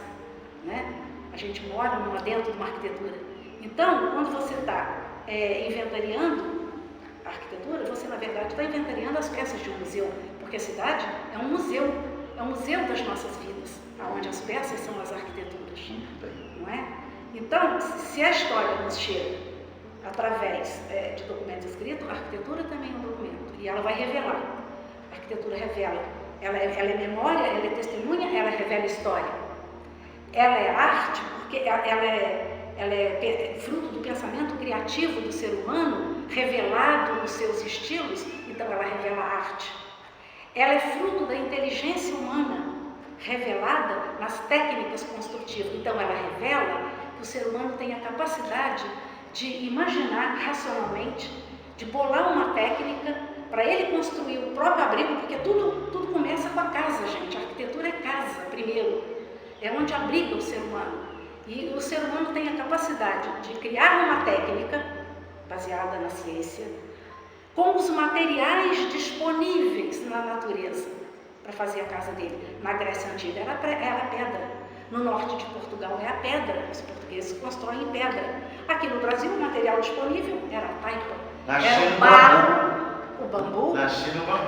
né? A gente mora dentro de uma arquitetura. Então, quando você está inventariando a arquitetura, você na verdade está inventariando as peças de um museu, porque a cidade é um museu das nossas vidas, onde as peças são as arquiteturas, não é? Então, se a história nos chega através de documentos escritos, a arquitetura também é um documento, e ela vai revelar. A arquitetura revela. Ela é memória, ela é testemunha, ela revela história. Ela é arte porque ela é fruto do pensamento criativo do ser humano, revelado nos seus estilos, então ela revela a arte. Ela é fruto da inteligência humana, revelada nas técnicas construtivas, então ela revela que o ser humano tem a capacidade de imaginar racionalmente, de bolar uma técnica para ele construir o próprio abrigo, porque tudo começa com a casa, gente. A arquitetura é casa, primeiro, é onde abriga o ser humano. E o ser humano tem a capacidade de criar uma técnica baseada na ciência, com os materiais disponíveis na natureza para fazer a casa dele. Na Grécia Antiga era a pedra. No norte de Portugal é a pedra. Os portugueses constroem em pedra. Aqui no Brasil o material disponível era a taipa, era o barro, o bambu,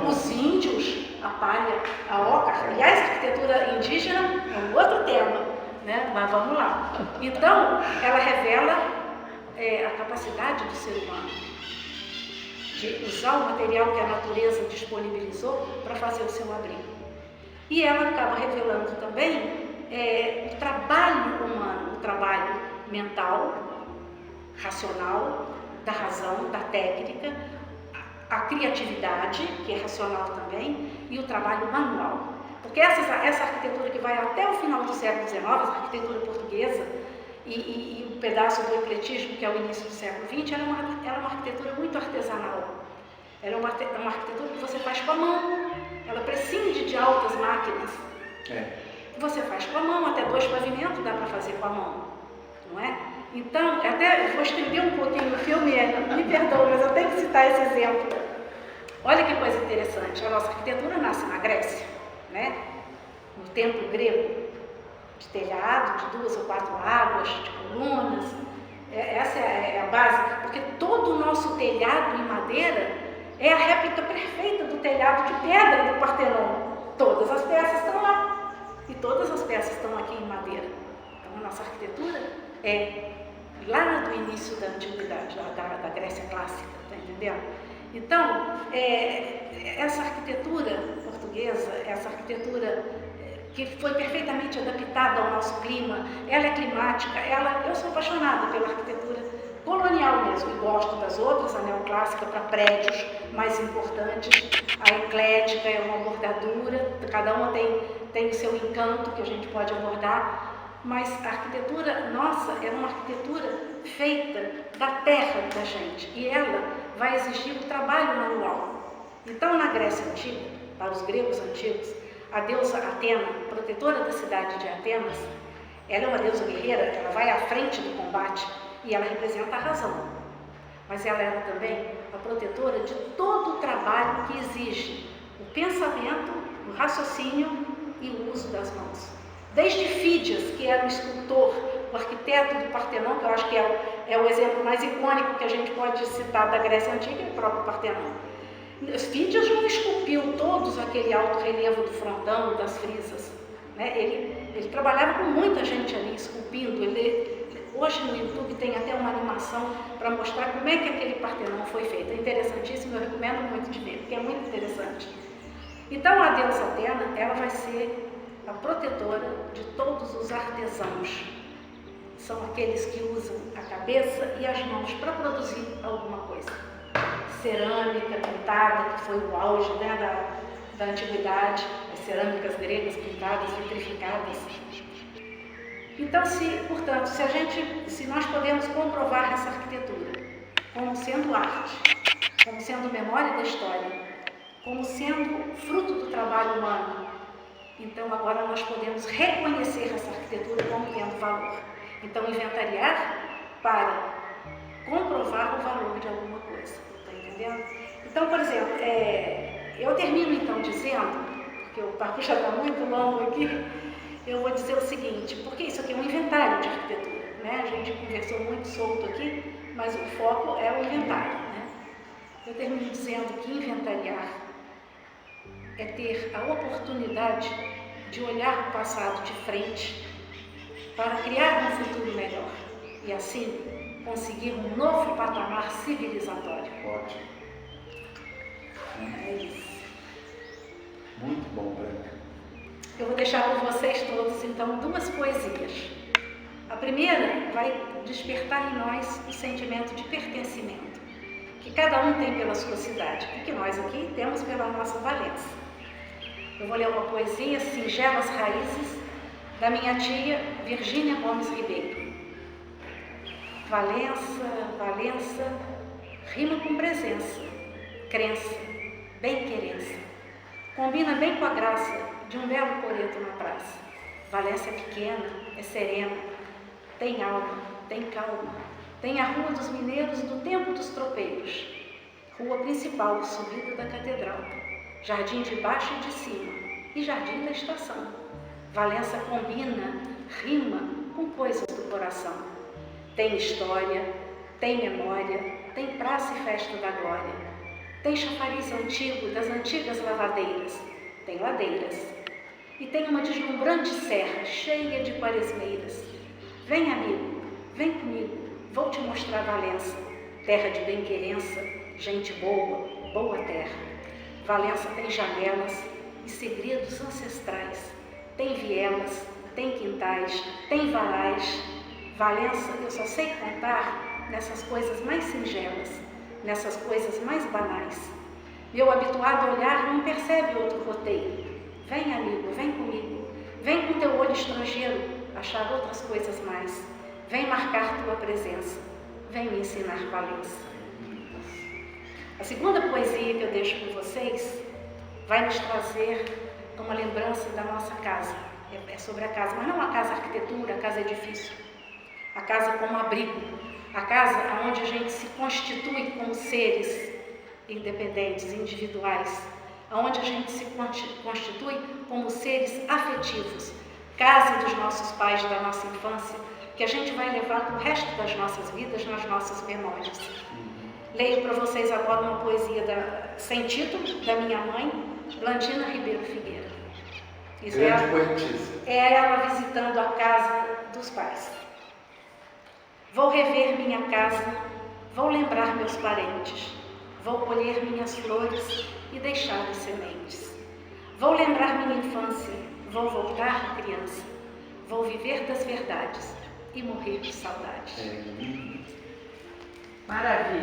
os índios, a palha, a oca. Aliás, a arquitetura indígena é um outro tema, né? Mas vamos lá. Então, ela revela a capacidade do ser humano de usar o material que a natureza disponibilizou para fazer o seu abrigo. E ela acaba revelando também o trabalho humano, o trabalho mental, racional, da razão, da técnica, a criatividade, que é racional também, e o trabalho manual. Porque essa arquitetura que vai até o final do século XIX, essa arquitetura portuguesa, e um pedaço do ecletismo, que é o início do século XX, ela é uma arquitetura muito artesanal. Ela é uma arquitetura que você faz com a mão, ela prescinde de altas máquinas. Você faz com a mão, até 2 pavimentos dá para fazer com a mão, não é? Então, até vou estender um pouquinho o filme, me perdoe, mas eu tenho que citar esse exemplo. Olha que coisa interessante, a nossa arquitetura nasce na Grécia, né? No templo grego, de telhado, de 2 ou 4 águas, de colunas. Essa é a base, porque todo o nosso telhado em madeira é a réplica perfeita do telhado de pedra do Partenon. Todas as peças estão lá, e todas as peças estão aqui em madeira. Então, a nossa arquitetura é lá do início da antiguidade, da Grécia clássica, tá entendendo? Então, essa arquitetura portuguesa, essa arquitetura que foi perfeitamente adaptada ao nosso clima, ela é climática, eu sou apaixonada pela arquitetura colonial mesmo, e gosto das outras, a neoclássica para prédios mais importantes, a eclética é uma bordadura, cada uma tem o seu encanto que a gente pode abordar, mas a arquitetura nossa é uma arquitetura feita da terra da gente, e ela vai exigir o trabalho manual. Então, na Grécia Antiga, para os gregos antigos, a deusa Atena, protetora da cidade de Atenas, ela é uma deusa guerreira, ela vai à frente do combate e ela representa a razão. Mas ela era também a protetora de todo o trabalho que exige o pensamento, o raciocínio e o uso das mãos. Desde Fídias, que era o escultor, o arquiteto do Partenon, que eu acho que é o exemplo mais icônico que a gente pode citar da Grécia Antiga, é o próprio Partenon. Fídias não esculpiu todos aquele alto relevo do frontão, das frisas, né? Ele trabalhava com muita gente ali esculpindo. Hoje no YouTube tem até uma animação para mostrar como é que aquele Partenon foi feito. É interessantíssimo, eu recomendo muito de ver, porque é muito interessante. Então a deusa Atena, ela vai ser a protetora de todos os artesãos. São aqueles que usam a cabeça e as mãos para produzir alguma coisa. Cerâmica pintada, que foi o auge, né, da antiguidade, as cerâmicas gregas pintadas, vitrificadas. Então, portanto, se nós podemos comprovar essa arquitetura como sendo arte, como sendo memória da história, como sendo fruto do trabalho humano, então agora nós podemos reconhecer essa arquitetura como tendo valor. Então, inventariar para comprovar o valor de alguma coisa. Está entendendo? Então, por exemplo, eu termino então dizendo, porque o papo já está muito longo aqui, eu vou dizer o seguinte, porque isso aqui é um inventário de arquitetura, né? A gente conversou muito solto aqui, mas o foco é o inventário, né? Eu termino dizendo que inventariar é ter a oportunidade de olhar o passado de frente para criar um futuro melhor e assim conseguir um novo patamar civilizatório. Ótimo. É isso. Muito bom, Branca. Eu vou deixar para vocês todos, então, 2 poesias. A primeira vai despertar em nós o sentimento de pertencimento, que cada um tem pela sua cidade e que nós aqui temos pela nossa Valença. Eu vou ler uma poesia, Singelas Raízes, da minha tia Virgínia Gomes Ribeiro. Valença, Valença, rima com presença, crença, bem-querença. Combina bem com a graça de um belo coreto na praça. Valença é pequena, é serena, tem alma, tem calma. Tem a Rua dos Mineiros do tempo dos tropeiros. Rua principal, subida da catedral. Jardim de baixo e de cima e jardim da estação. Valença combina, rima com coisas do coração. Tem história, tem memória, tem praça e festa da glória. Tem chafariz antigo das antigas lavadeiras, tem ladeiras. E tem uma deslumbrante serra cheia de quaresmeiras. Vem, amigo, vem comigo, vou te mostrar Valença, terra de bem-querença, gente boa, boa terra. Valença tem janelas e segredos ancestrais, tem vielas, tem quintais, tem varais. Valença eu só sei contar nessas coisas mais singelas, nessas coisas mais banais. Meu habituado olhar não percebe outro roteiro. Vem, amigo, vem comigo, vem com teu olho estrangeiro achar outras coisas mais. Vem marcar tua presença, vem me ensinar Valença. A segunda poesia que eu deixo com vocês vai nos trazer uma lembrança da nossa casa. É sobre a casa, mas não a casa arquitetura, a casa edifício. A casa como abrigo, a casa onde a gente se constitui como seres independentes, individuais, onde a gente se constitui como seres afetivos. Casa dos nossos pais, da nossa infância, que a gente vai levar para o resto das nossas vidas, nas nossas memórias. Leio para vocês agora uma poesia sem título, da minha mãe, Blandina Ribeiro Figueira. Isso Grande poetisa. É ela visitando a casa dos pais. Vou rever minha casa, vou lembrar meus parentes, vou colher minhas flores e deixar as sementes. Vou lembrar minha infância, vou voltar criança, vou viver das verdades e morrer de saudade. Maravilha!